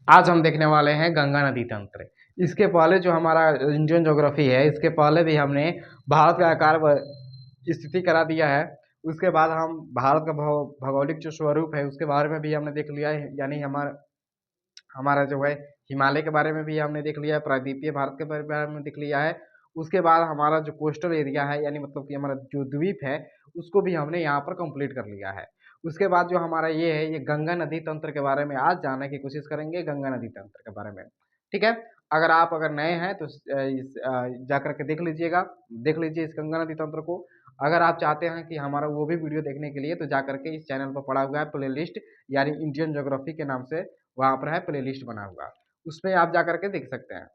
आज हम देखने वाले हैं गंगा नदी तंत्र। इसके पहले जो हमारा इंडियन ज्योग्राफी है, इसके पहले भी हमने भारत का आकार स्थिति करा दिया है। उसके बाद हम भारत का भौगोलिक जो स्वरूप है उसके बारे में भी हमने देख लिया है, यानी हमारा हमारा जो है हिमालय के बारे में भी हमने देख लिया है, प्रायद्वीपीय भारत के बारे में देख लिया है। उसके बाद हमारा जो कोस्टल एरिया है, यानी मतलब कि हमारा जो द्वीप है, उसको भी हमने यहाँ पर कंप्लीट कर लिया है। उसके बाद जो हमारा ये है, ये गंगा नदी तंत्र के बारे में आज जानने की कोशिश करेंगे, गंगा नदी तंत्र के बारे में। ठीक है। अगर नए हैं तो जा करके देख लीजिए इस गंगा नदी तंत्र को। अगर आप चाहते हैं कि हमारा वो भी वीडियो देखने के लिए, तो जा करके इस चैनल पर पड़ा हुआ है प्ले लिस्ट, यानी इंडियन ज्योग्राफी के नाम से वहाँ पर है प्ले लिस्ट बना हुआ, उसमें आप जा करके देख सकते हैं।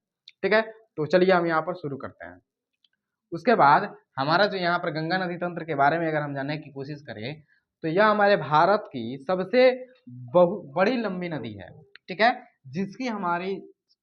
ठीक है। तो चलिए हम यहाँ पर शुरू करते हैं। उसके बाद हमारा जो यहाँ पर गंगा नदी तंत्र के बारे में अगर हम जानने की कोशिश करें, तो यह हमारे भारत की सबसे बड़ी लंबी नदी है। ठीक है। जिसकी हमारी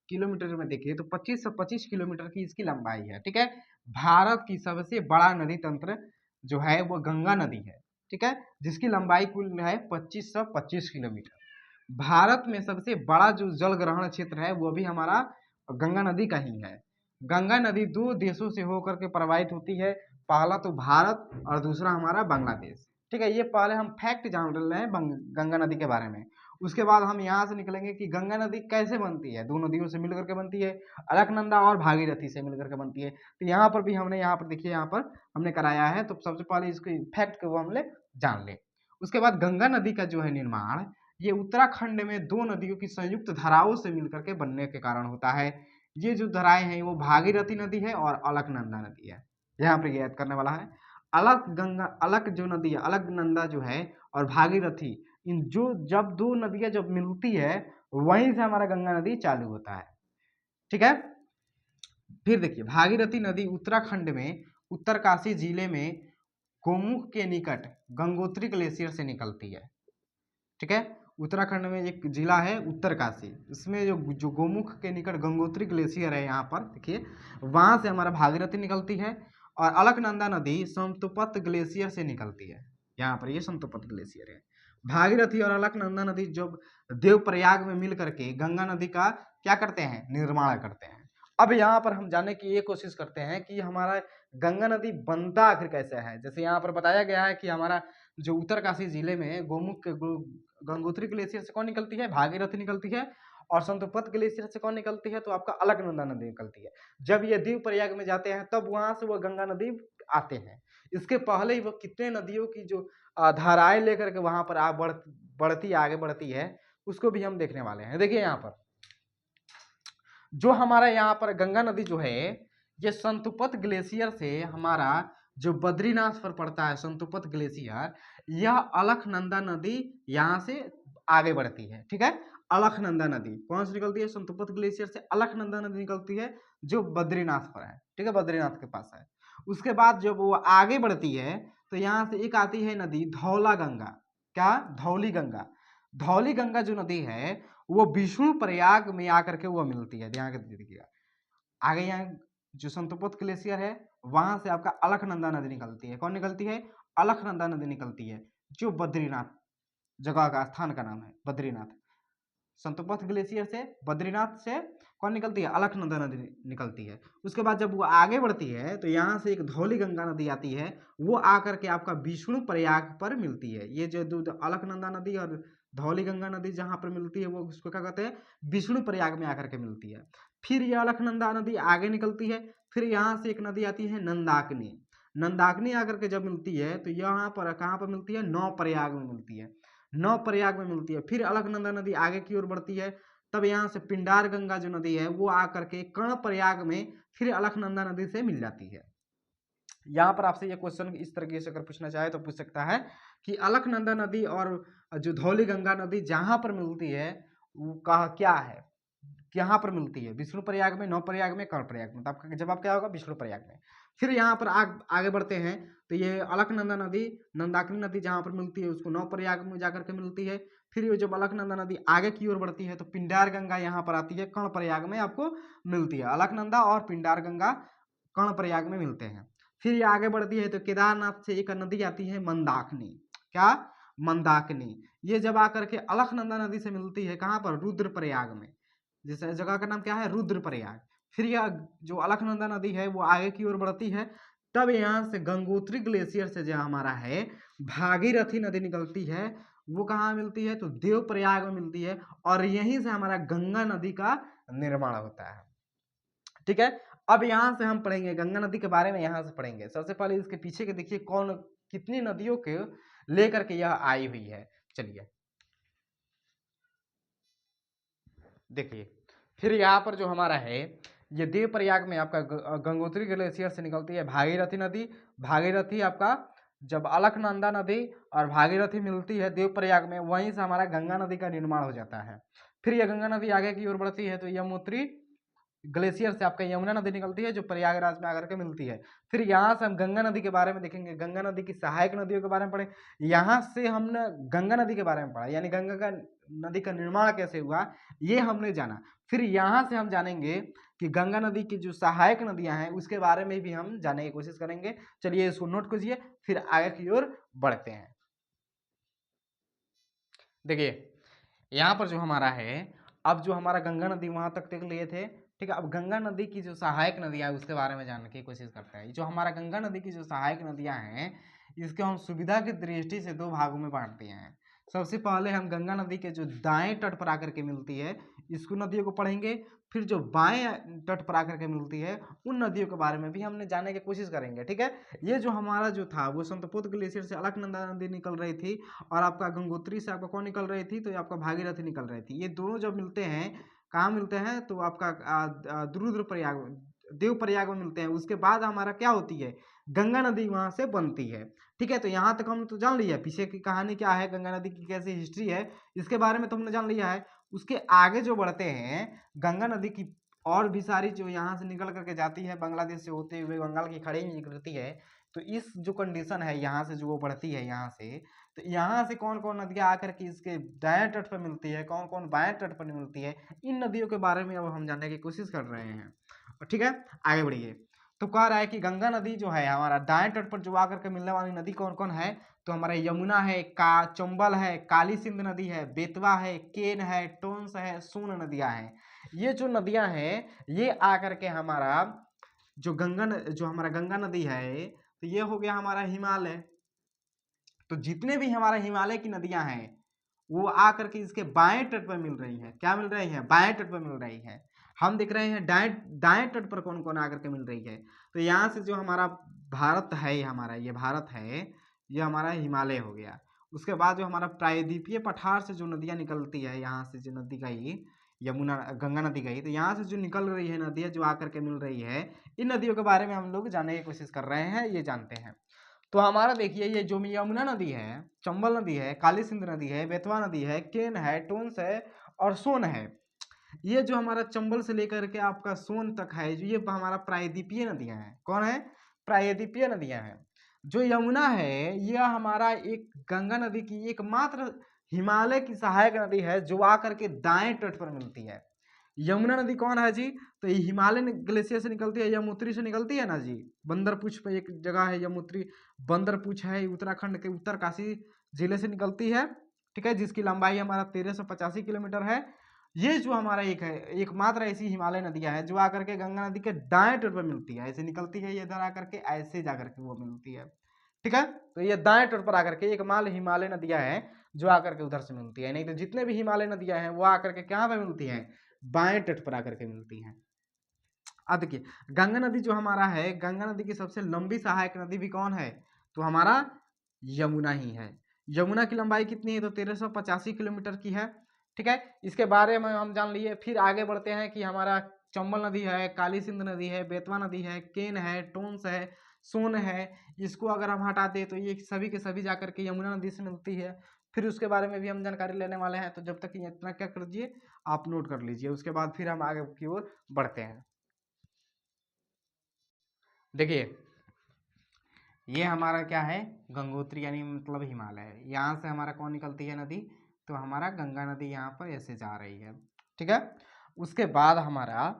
किलोमीटर में देखिए तो 25 से 25 किलोमीटर की इसकी लंबाई है। ठीक है। भारत की सबसे बड़ा नदी तंत्र जो है वो गंगा नदी है। ठीक है। जिसकी लंबाई कुल है 25 किलोमीटर। भारत में सबसे बड़ा जो जल ग्रहण क्षेत्र है वो भी हमारा गंगा नदी का ही है। गंगा नदी दो देशों से होकर के प्रवाहित होती है, पहला तो भारत और दूसरा हमारा बांग्लादेश। ठीक है। ये पहले हम फैक्ट जान रहे हैं गंगा नदी के बारे में। उसके बाद हम यहाँ से निकलेंगे कि गंगा नदी कैसे बनती है। दो नदियों से मिलकर के बनती है, अलकनंदा और भागीरथी से मिलकर के बनती है। तो यहाँ पर भी हमने यहाँ पर देखिए यहाँ पर हमने कराया है, तो सबसे पहले इसके फैक्ट को हमने जान ले। उसके बाद गंगा नदी का जो है निर्माण, ये उत्तराखंड में दो नदियों की संयुक्त धाराओं से मिलकर के बनने के कारण होता है। ये जो धाराएं हैं वो भागीरथी नदी है और अलकनंदा नदी है। यहाँ पर याद करने वाला है, अलक जो नदी है, अलकनंदा जो है और भागीरथी, इन जो जब दो नदियां जब मिलती है वहीं से हमारा गंगा नदी चालू होता है। ठीक है। फिर देखिए भागीरथी नदी उत्तराखंड में उत्तरकाशी जिले में गोमुख के निकट गंगोत्री ग्लेशियर से निकलती है। ठीक है। उत्तराखंड में एक जिला है उत्तरकाशी, इसमें जो गोमुख के निकट गंगोत्री ग्लेशियर है, यहाँ पर देखिए वहां से हमारा भागीरथी निकलती है। और अलकनंदा नदी समतुपत ग्लेशियर से निकलती है। यहाँ पर ये समतुपत ग्लेशियर है। भागीरथी और अलकनंदा नदी जब देवप्रयाग में मिल करके गंगा नदी का क्या करते हैं, निर्माण करते हैं। अब यहाँ पर हम जानने की ये कोशिश करते हैं कि हमारा गंगा नदी बनता आखिर कैसे है। जैसे यहाँ पर बताया गया है कि हमारा जो उत्तरकाशी जिले में गोमुख के गंगोत्री ग्लेशियर से कौन निकलती है, भागीरथी निकलती है। और संतोपत ग्लेशियर से कौन निकलती है, तो आपका अलकनंदा नदी निकलती है। जब ये दीव प्रयाग में जाते हैं तब वहां से वो गंगा नदी आते हैं। इसके पहले ही वो कितने नदियों की जो धाराएं लेकर के वहां पर आगे बढ़ती है, उसको भी हम देखने वाले हैं। देखिए यहाँ पर जो हमारा यहाँ पर गंगा नदी जो है, ये संतुपत ग्लेशियर से हमारा जो बद्रीनाथ पर पड़ता है संतुपत ग्लेशियर, यह अलकनंदा नदी यहाँ से आगे बढ़ती है। ठीक है। अलकनंदा नदी कौन सी निकलती है, संतुपत ग्लेशियर से अलकनंदा नदी निकलती है, जो बद्रीनाथ पर है। ठीक है, बद्रीनाथ के पास है। उसके बाद जब वो आगे बढ़ती है तो यहाँ से एक आती है नदी धौला गंगा। क्या, धौली गंगा। धौली गंगा जो नदी है वो विष्णु प्रयाग में आकर के वो मिलती है। ध्यान दीजिएगा, आगे यहाँ जो संतोपत ग्लेशियर है वहां से आपका अलकनंदा नदी निकलती है। कौन निकलती है, अलकनंदा नदी निकलती है, जो बद्रीनाथ जगह का स्थान का नाम है बद्रीनाथ। संतोपत ग्लेशियर से बद्रीनाथ से कौन निकलती है, अलकनंदा नदी निकलती है। उसके बाद जब वो आगे बढ़ती है तो यहाँ से एक धौली गंगा नदी आती है, वो आकर के आपका विष्णु प्रयाग पर मिलती है। ये जो अलकनंदा नदी और धौली गंगा नदी जहाँ पर मिलती है वो उसको क्या कहते हैं, विष्णु प्रयाग में आकर के मिलती है। फिर ये अलकनंदा नदी आगे निकलती है, फिर यहाँ से एक नदी आती है नंदाकिनी। नंदाकिनी आकर के जब मिलती है तो यहाँ पर कहाँ पर मिलती है, नौ प्रयाग में मिलती है। नौ प्रयाग में मिलती है। फिर अलकनंदा नदी आगे की ओर बढ़ती है, तब यहाँ से पिंडार गंगा जो नदी है वो आकर के कर्ण प्रयाग में फिर अलकनंदा नदी से मिल जाती है। यहाँ पर आपसे ये क्वेश्चन इस तरीके से अगर पूछना चाहे तो पूछ सकता है कि अलकनंदा नदी और जो धौली गंगा नदी जहां पर मिलती है वो कहा क्या है, यहाँ पर मिलती है, विष्णु प्रयाग में, नौ प्रयाग में, कर्ण प्रयाग में। तो आपका जवाब क्या होगा, विष्णु प्रयाग में। फिर यहाँ पर आगे बढ़ते हैं तो ये अलकनंदा नदी, नंदाकिनी नदी जहाँ पर मिलती है उसको नौ प्रयाग में जाकर के मिलती है। फिर ये जब अलकनंदा नदी आगे की ओर बढ़ती है तो पिंडार गंगा यहाँ पर आती है, कर्ण प्रयाग में आपको मिलती है। अलकनंदा और पिंडार गंगा कर्ण प्रयाग में मिलते हैं। फिर ये आगे बढ़ती है तो केदारनाथ से एक नदी आती है मंदाकिनी। क्या, मंदाकिनी, ये जब आकर के अलकनंदा नदी से मिलती है कहाँ पर, रुद्रप्रयाग में। जिस जगह का नाम क्या है, रुद्रप्रयाग। फिर यह जो अलकनंदा नदी है वो आगे की ओर बढ़ती है, तब यहाँ से गंगोत्री ग्लेशियर से जो हमारा है भागीरथी नदी निकलती है, वो कहाँ मिलती है, तो देवप्रयाग में मिलती है, और यहीं से हमारा गंगा नदी का निर्माण होता है। ठीक है, अब यहाँ से हम पढ़ेंगे गंगा नदी के बारे में, यहाँ से पढ़ेंगे। सबसे पहले इसके पीछे के देखिए कौन कितनी नदियों के लेकर के यह आई हुई है। चलिए देखिए, फिर यहाँ पर जो हमारा है ये देवप्रयाग में आपका गंगोत्री ग्लेशियर से निकलती है भागीरथी नदी। भागीरथी आपका जब अलकनंदा नदी और भागीरथी मिलती है देवप्रयाग में, वहीं से हमारा गंगा नदी का निर्माण हो जाता है। फिर यह गंगा नदी आगे की ओर बढ़ती है तो यमुनोत्री ग्लेशियर से आपका यमुना नदी निकलती है जो प्रयागराज में आकर के मिलती है। फिर यहाँ से हम गंगा नदी के बारे में देखेंगे, गंगा नदी की सहायक नदियों के बारे में पढ़े। यहाँ से हमने गंगा नदी के बारे में पढ़ा, यानी गंगा का नदी का निर्माण कैसे हुआ ये हमने जाना। फिर यहाँ से हम जानेंगे कि गंगा नदी की जो सहायक नदियां हैं उसके बारे में भी हम जानने की कोशिश करेंगे। चलिए इसको नोट कीजिए, फिर आगे की ओर बढ़ते हैं। देखिए यहाँ पर जो हमारा है, अब जो हमारा गंगा नदी वहां तक देख लिए थे, ठीक है। अब गंगा नदी की जो सहायक नदियां है उसके बारे में जानने की कोशिश करते हैं। जो हमारा गंगा नदी की जो सहायक नदियां हैं इसको हम सुविधा की दृष्टि से दो भागों में बांटते हैं। सबसे पहले हम गंगा नदी के जो दाएं तट पर आकर के मिलती है इसको नदियों को पढ़ेंगे। फिर जो बाएं तट पर आकर के मिलती है उन नदियों के बारे में भी हमने जानने की कोशिश करेंगे। ठीक है, ये जो हमारा जो था वो संतपोत ग्लेशियर से अलकनंदा नदी निकल रही थी, और आपका गंगोत्री से आपका कौन निकल रही थी, तो ये आपका भागीरथी निकल रही थी। ये दोनों जब मिलते हैं कहाँ मिलते हैं, तो आपका रुद्रप्रयाग देवप्रयाग में मिलते हैं। उसके बाद हमारा क्या होती है, गंगा नदी वहां से बनती है। ठीक है, तो यहाँ तक हम तो जान लिया पीछे की कहानी क्या है, गंगा नदी की कैसी हिस्ट्री है, इसके बारे में तो हमने जान लिया है। उसके आगे जो बढ़ते हैं, गंगा नदी की और भी सारी जो यहाँ से निकल करके जाती है बांग्लादेश से होते हुए बंगाल की खाड़ी में निकलती है। तो इस जो कंडीशन है यहाँ से जो वो बढ़ती है यहाँ से, तो यहाँ से कौन कौन नदियाँ आकर के इसके दाएं तट पर मिलती है, कौन कौन बाएं तट पर मिलती है, इन नदियों के बारे में अब हम जानने की कोशिश कर रहे हैं। ठीक है, आगे बढ़िए। तो कह रहा है कि गंगा नदी जो है हमारा दाएं तट पर जो आकर के मिलने वाली नदी कौन कौन है, तो हमारा यमुना है, का चंबल है, काली सिंध नदी है, बेतवा है, केन है, टोंस है, सोन नदियां हैं। ये जो नदियां हैं ये आकर के हमारा जो हमारा गंगा नदी है, तो ये हो गया हमारा हिमालय। तो जितने भी हमारे हिमालय की नदियां हैं वो आकर के इसके बाएं तट पर मिल रही है। क्या मिल रही है, बाएं तट पर मिल रही है। हम देख रहे हैं दाएं दाएं तट पर कौन कौन आकर के मिल रही है। तो यहाँ से जो हमारा भारत है, हमारा ये भारत है, ये हमारा हिमालय हो गया। उसके बाद जो हमारा प्रायद्वीपीय पठार से जो नदियां निकलती है, यहाँ से जो नदी गई यमुना गंगा नदी गई, तो यहाँ से जो निकल रही है नदियां जो आकर के मिल रही है, इन नदियों के बारे में हम लोग जानने की कोशिश कर रहे हैं, ये जानते हैं। तो हमारा देखिए ये जो यमुना नदी है, चंबल नदी है, काली सिंध नदी है, बेतवा नदी है, केन है, टोंस है और सोन है। ये जो हमारा चंबल से लेकर के आपका सोन तक है, जो ये हमारा प्रायद्वीपीय नदियां हैं। कौन है, प्रायद्वीपीय नदियां हैं। जो यमुना है यह हमारा एक गंगा नदी की एकमात्र हिमालय की सहायक नदी है जो आकर के दाएं तट पर मिलती है। यमुना नदी कौन है जी, तो ये हिमालय ग्लेशियर से निकलती है, यमुत्री से निकलती है ना जी। बंदरपुछ पे एक जगह है यमुत्री, बंदरपुछ है, उत्तराखंड के उत्तरकाशी जिले से निकलती है। ठीक है, जिसकी लंबाई हमारा 1385 किलोमीटर है। ये जो हमारा एक है एकमात्र ऐसी हिमालय नदियां है जो आकर के गंगा नदी के दाएं तट पर मिलती है। ऐसे निकलती है ये इधर आकर के, ऐसे जाकर के वो मिलती है। ठीक है, तो ये दाएं तट पर आकर के एकमात्र हिमालय नदियां हैं जो आकर के उधर से मिलती है। नहीं तो जितने भी हिमालय नदियां हैं वो आकर के कहाँ पे मिलती हैं, बाएं तट पर आकर के मिलती हैं। अब देखिए गंगा नदी जो हमारा है, गंगा नदी की सबसे लंबी सहायक नदी भी कौन है, तो हमारा यमुना ही है। यमुना की लंबाई कितनी है, तो 1385 किलोमीटर की है। ठीक है, इसके बारे में हम जान लिए। फिर आगे बढ़ते हैं कि हमारा चंबल नदी है, काली सिंध नदी है, बेतवा नदी है, केन है, टोंस है, सोन है। इसको अगर हम हटा दें तो ये सभी के सभी जाकर के यमुना नदी से मिलती है। फिर उसके बारे में भी हम जानकारी लेने वाले हैं, तो जब तक ये इतना क्या कर दीजिए आप नोट कर लीजिए। उसके बाद फिर हम आगे की ओर बढ़ते हैं। देखिए ये हमारा क्या है, गंगोत्री यानी मतलब हिमालय है। यहाँ से हमारा कौन निकलती है नदी, तो हमारा गंगा नदी यहाँ पर ऐसे जा रही है। ठीक है, उसके बाद हमारा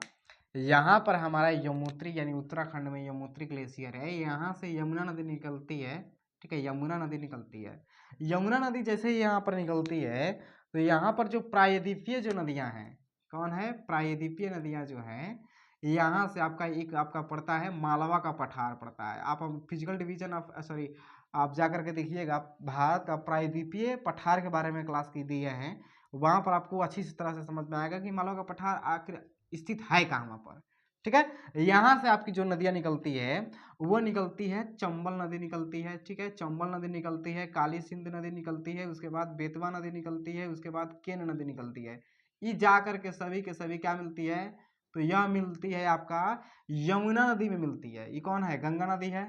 यहाँ पर हमारा यमुत्री यानी उत्तराखंड में यमुत्री ग्लेशियर है, यहाँ से यमुना नदी निकलती है। ठीक है, यमुना नदी निकलती है। यमुना नदी जैसे ही यहाँ पर निकलती है तो यहाँ पर जो प्रायद्वीपीय जो नदियाँ हैं, कौन है, प्रायद्वीपीय नदियाँ जो हैं, यहाँ से आपका एक आपका पड़ता है मालवा का पठार पड़ता है। आप फिजिकल डिवीजन ऑफ सॉरी आप जा करके देखिएगा, भारत का प्रायद्वीपीय पठार के बारे में क्लास की दिए हैं, वहाँ पर आपको अच्छी तरह से समझ में आएगा कि मालवा का पठार आखिर स्थित है कहाँ पर। ठीक है, यहाँ से आपकी जो नदियाँ निकलती है वो निकलती है, चंबल नदी निकलती है, ठीक है, चंबल नदी निकलती है, काली सिंध नदी निकलती है, उसके बाद बेतवा नदी निकलती है, उसके बाद केन नदी निकलती है। ये जा करके सभी के सभी क्या मिलती है, तो यह मिलती है आपका यमुना नदी में मिलती है। ये कौन है, गंगा नदी है,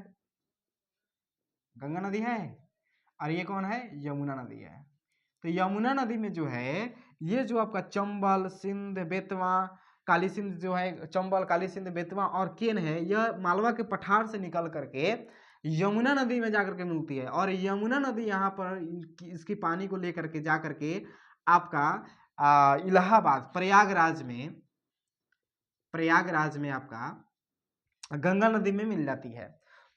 गंगा नदी है, और ये कौन है, यमुना नदी है। तो यमुना नदी में जो है ये जो आपका चंबल, सिंध, बेतवा, काली सिंध जो है, चंबल, काली सिंध, बेतवा और केन है, यह मालवा के पठार से निकल करके यमुना नदी में जाकर के मिलती है। और यमुना नदी यहाँ पर इसकी पानी को लेकर के जा करके आपका इलाहाबाद प्रयागराज में आपका गंगा नदी में मिल जाती है।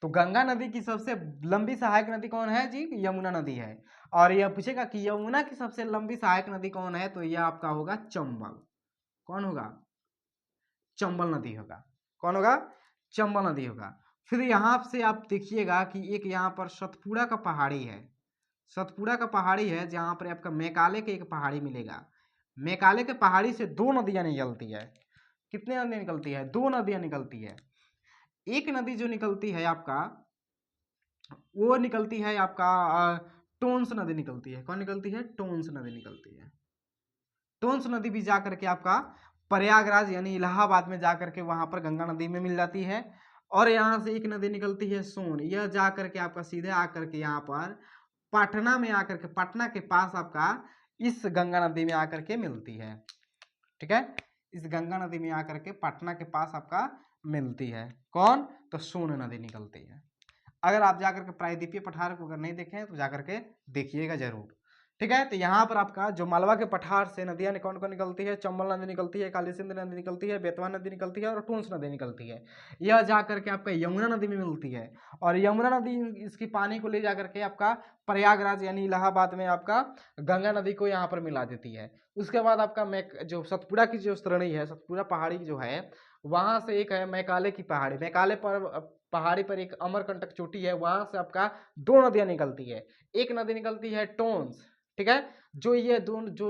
तो गंगा नदी की सबसे लंबी सहायक नदी कौन है जी, यमुना नदी है। और यह पूछेगा कि यमुना की सबसे लंबी सहायक नदी कौन है, तो यह आपका होगा चंबल। कौन होगा, चंबल नदी होगा। कौन होगा, चंबल नदी होगा। फिर यहाँ से आप देखिएगा कि एक यहाँ पर सतपुड़ा का पहाड़ी है, सतपुड़ा का पहाड़ी है, जहाँ पर आपका मैकाले के एक पहाड़ी मिलेगा। मैकाले के पहाड़ी से दो नदियाँ निकलती है। कितने नदियाँ निकलती है, दो नदियाँ निकलती है। एक नदी जो निकलती है आपका, वो निकलती है आपका टोंस नदी निकलती है। कौन निकलती है, टोंस नदी निकलती है। टोंस नदी भी जा करके आपका प्रयागराज यानी इलाहाबाद में जा करके वहां पर गंगा नदी में मिल जाती है। और यहाँ से एक नदी निकलती है सोन, यह जा करके आपका सीधे आकर के यहाँ पर पटना में आकर के, पटना के पास आपका इस गंगा नदी में आकर के मिलती है। ठीक है, इस गंगा नदी में आकर के पटना के पास आपका मिलती है। कौन, तो सोन नदी निकलती है। अगर आप जाकर के प्रायद्वीपीय पठार को अगर नहीं देखें तो जाकर के देखिएगा जरूर। ठीक है, तो यहाँ पर आपका जो मालवा के पठार से नदियाँ कौन कौन निकलती है, चंबल नदी निकलती है, काली सिंध नदी निकलती है, बेतवा नदी निकलती है और टोंस नदी निकलती है। यह जा करके आपका यमुना नदी में मिलती है। और यमुना नदी इसकी पानी को ले जा करके आपका प्रयागराज यानी इलाहाबाद में आपका गंगा नदी को यहाँ पर मिला देती है। उसके बाद आपका जो सतपुड़ा की जो श्रेणी है, सतपुड़ा पहाड़ी जो है, वहां से एक है मैकाले की पहाड़ी, मैकाले पर पहाड़ी पर एक अमरकंटक चोटी है, वहां से आपका दो नदियां निकलती है। एक नदी निकलती है टोंस, ठीक है, जो ये दो जो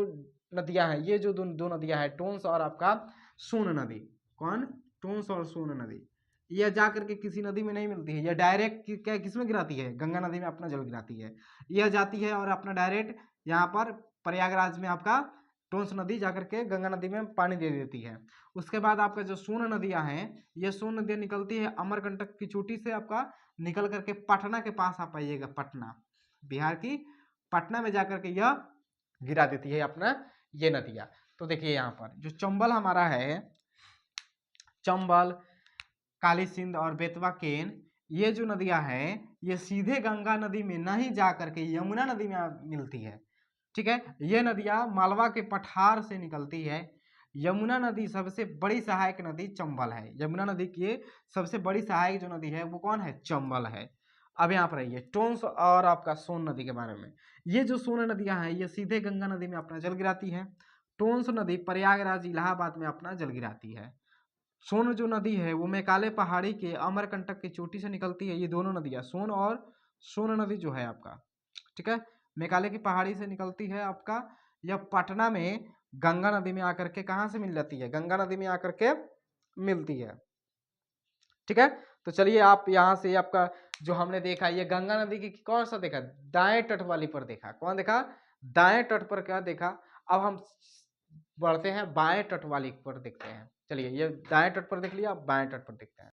नदियां हैं, ये जो दो नदियां हैं, टोंस और आपका सोन नदी। कौन, टोंस और सोन नदी, यह जाकर के किसी नदी में नहीं मिलती है, यह डायरेक्ट क्या किसमें गिराती है, गंगा नदी में अपना जल गिराती है। यह जाती है और अपना डायरेक्ट यहाँ पर प्रयागराज में आपका टोंस नदी जाकर के गंगा नदी में पानी दे देती है। उसके बाद आपका जो सोन नदियां हैं, ये सोन नदियां निकलती है अमरकंटक की चोटी से आपका निकल करके पटना के पास आ पाइएगा, पटना, बिहार की पटना में जाकर के यह गिरा देती है अपना ये नदियां। तो देखिए यहाँ पर जो चंबल हमारा है, चंबल, काली सिंध और बेतवा केन, ये जो नदियां हैं ये सीधे गंगा नदी में नहीं जा करके यमुना नदी में मिलती है। ठीक है, ये नदियां मालवा के पठार से निकलती है। यमुना नदी सबसे बड़ी सहायक नदी चंबल है। यमुना नदी की सबसे बड़ी सहायक जो नदी है वो कौन है, चंबल है। अब यहाँ पर आइए टोंस और आपका सोन नदी के बारे में। ये जो सोन नदियां हैं ये सीधे गंगा नदी में अपना जल गिराती है। टोंस नदी प्रयागराज इलाहाबाद में अपना जल गिराती है। सोन जो नदी है वो मैकाले पहाड़ी के अमरकंटक की चोटी से निकलती है। ये दोनों नदियां, सोन और सोन नदी जो है आपका, ठीक है, मेघालय की पहाड़ी से निकलती है आपका, यह पटना में गंगा नदी में आकर के कहाँ से मिल जाती है, गंगा नदी में आकर के मिलती है। ठीक है, तो चलिए आप यहाँ से आपका जो हमने देखा ये गंगा नदी की कौन सा देखा, दाएं तट वाली पर देखा। कौन देखा, दाएं तट पर क्या देखा। अब हम बढ़ते हैं बाएं तट वाली पर देखते हैं। चलिए ये दाएं तट पर देख लिया, अब बाएं तट पर देखते हैं।